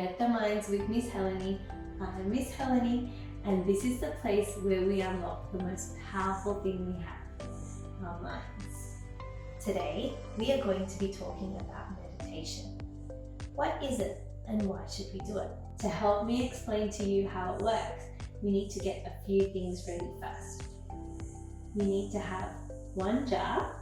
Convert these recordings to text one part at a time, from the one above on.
Metta Minds with Miss Helene. I'm Miss Helene, and this is the place where we unlock the most powerful thing we have, our minds. Today, we are going to be talking about meditation. What is it and why should we do it? To help me explain to you how it works, we need to get a few things ready first. You need to have one jar,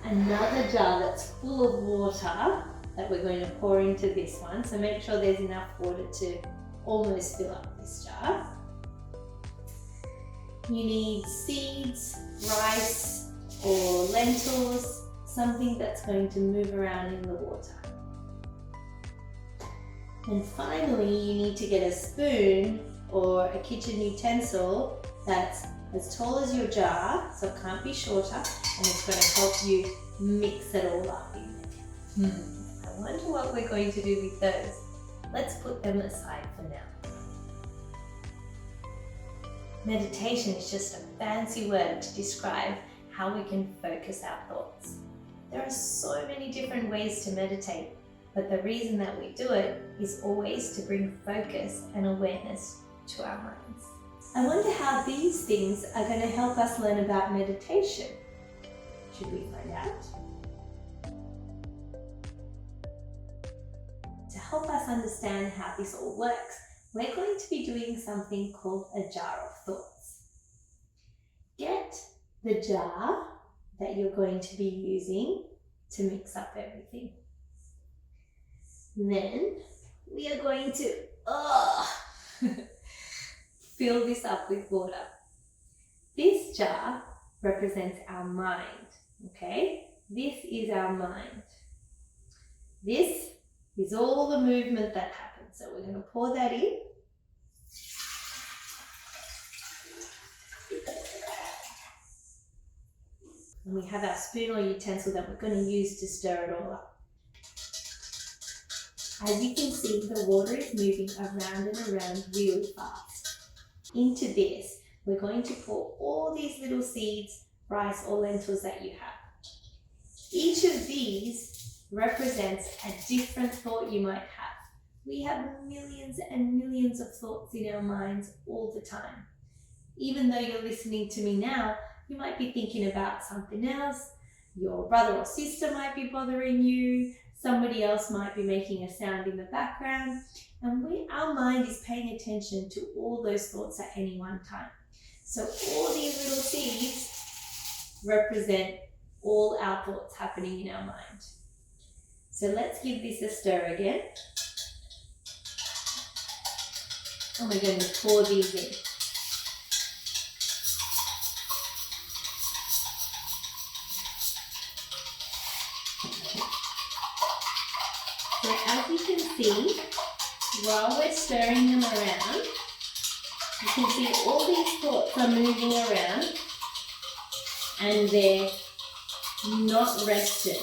another jar that's full of water that we're going to pour into this one. So make sure there's enough water to almost fill up this jar. You need seeds, rice or lentils, something that's going to move around in the water. And finally, you need to get a spoon or a kitchen utensil that's as tall as your jar, so it can't be shorter, and it's going to help you mix it all up in there. I wonder what we're going to do with those. Let's put them aside for now. Meditation is just a fancy word to describe how we can focus our thoughts. There are so many different ways to meditate, but the reason that we do it is always to bring focus and awareness to our minds. I wonder how these things are going to help us learn about meditation. Should we find out? To help us understand how this all works, we're going to be doing something called a jar of thoughts. Get the jar that you're going to be using to mix up everything. Then we are going to fill this up with water. This jar represents our mind, okay? This is our mind. This is all the movement that happens. So we're going to pour that in. And we have our spoon or utensil that we're going to use to stir it all up. As you can see, the water is moving around and around really fast. Into this, we're going to pour all these little seeds, rice or lentils that you have. Each of these represents a different thought you might have. We have millions and millions of thoughts in our minds all the time. Even though you're listening to me now, you might be thinking about something else. Your brother or sister might be bothering you. Somebody else might be making a sound in the background. And our mind is paying attention to all those thoughts at any one time. So all these little seeds represent all our thoughts happening in our mind. So let's give this a stir again. And we're going to pour these in. So as you can see, while we're stirring them around, you can see all these thoughts are moving around and they're not rested.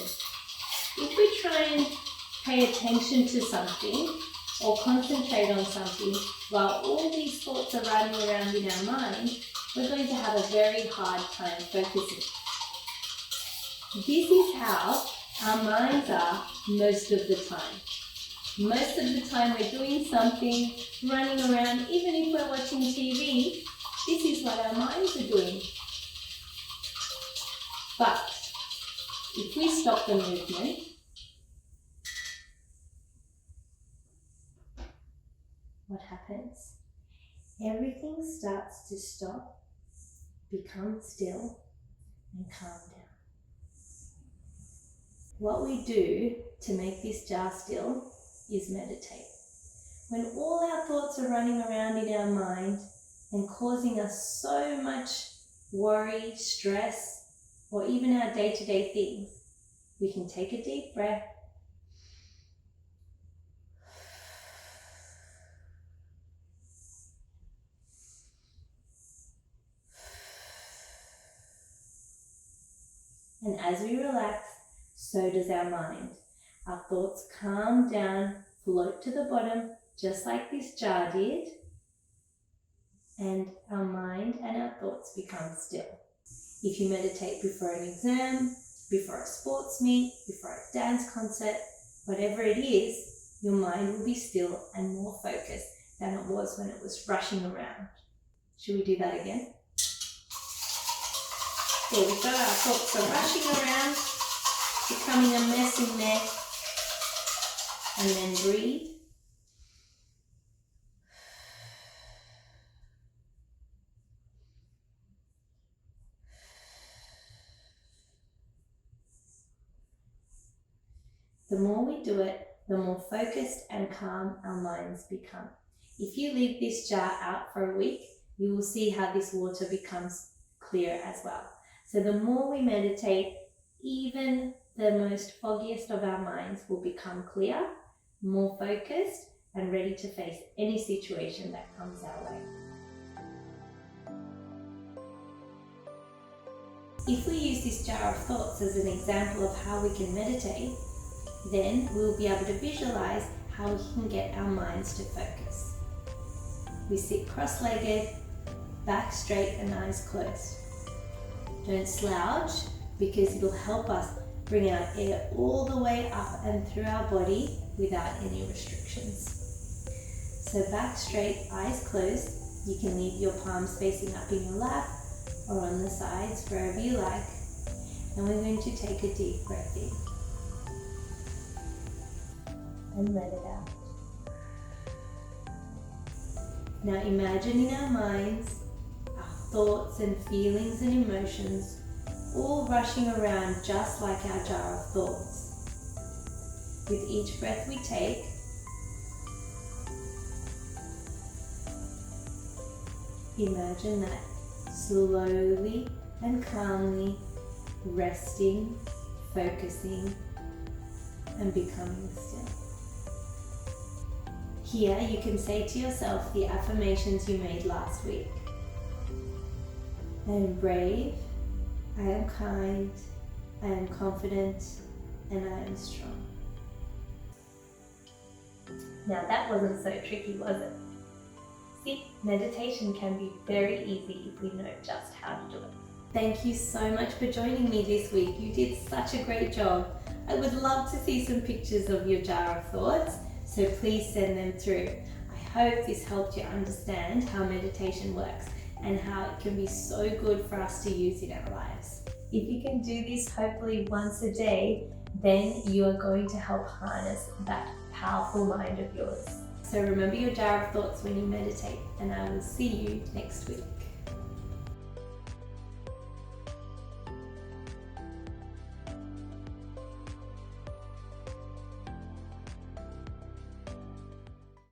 If we try and pay attention to something or concentrate on something while all these thoughts are running around in our mind, we're going to have a very hard time focusing. This is how our minds are most of the time. Most of the time we're doing something, running around, even if we're watching TV, this is what our minds are doing. But if we stop the movement, what happens? Everything starts to stop, become still, and calm down. What we do to make this jar still is meditate. When all our thoughts are running around in our mind and causing us so much worry, stress, or even our day-to-day things, we can take a deep breath and as we relax, so does our mind. Our thoughts calm down, float to the bottom, just like this jar did, and our mind and our thoughts become still. If you meditate before an exam, before a sports meet, before a dance concert, whatever it is, your mind will be still and more focused than it was when it was rushing around. Should we do that again? There we go, our thoughts are rushing around, becoming a mess in there. And then breathe. The more we do it, the more focused and calm our minds become. If you leave this jar out for a week, you will see how this water becomes clear as well. So the more we meditate, even the most foggiest of our minds will become clear, more focused, and ready to face any situation that comes our way. If we use this jar of thoughts as an example of how we can meditate, then we'll be able to visualize how we can get our minds to focus. We sit cross-legged, back straight and eyes closed. Don't slouch, because it'll help us bring our air all the way up and through our body without any restrictions. So back straight, eyes closed. You can leave your palms facing up in your lap or on the sides, wherever you like. And we're going to take a deep breath in and let it out. Now imagine in our minds, our thoughts and feelings and emotions all rushing around just like our jar of thoughts. With each breath we take, imagine that slowly and calmly resting, focusing, and becoming still. Here you can say to yourself the affirmations you made last week. I am brave, I am kind, I am confident, and I am strong. Now that wasn't so tricky, was it? See, meditation can be very easy if we know just how to do it. Thank you so much for joining me this week. You did such a great job. I would love to see some pictures of your jar of thoughts, so please send them through. I hope this helped you understand how meditation works and how it can be so good for us to use in our lives. If you can do this hopefully once a day, then you are going to help harness that powerful mind of yours. So remember your jar of thoughts when you meditate, and I will see you next week.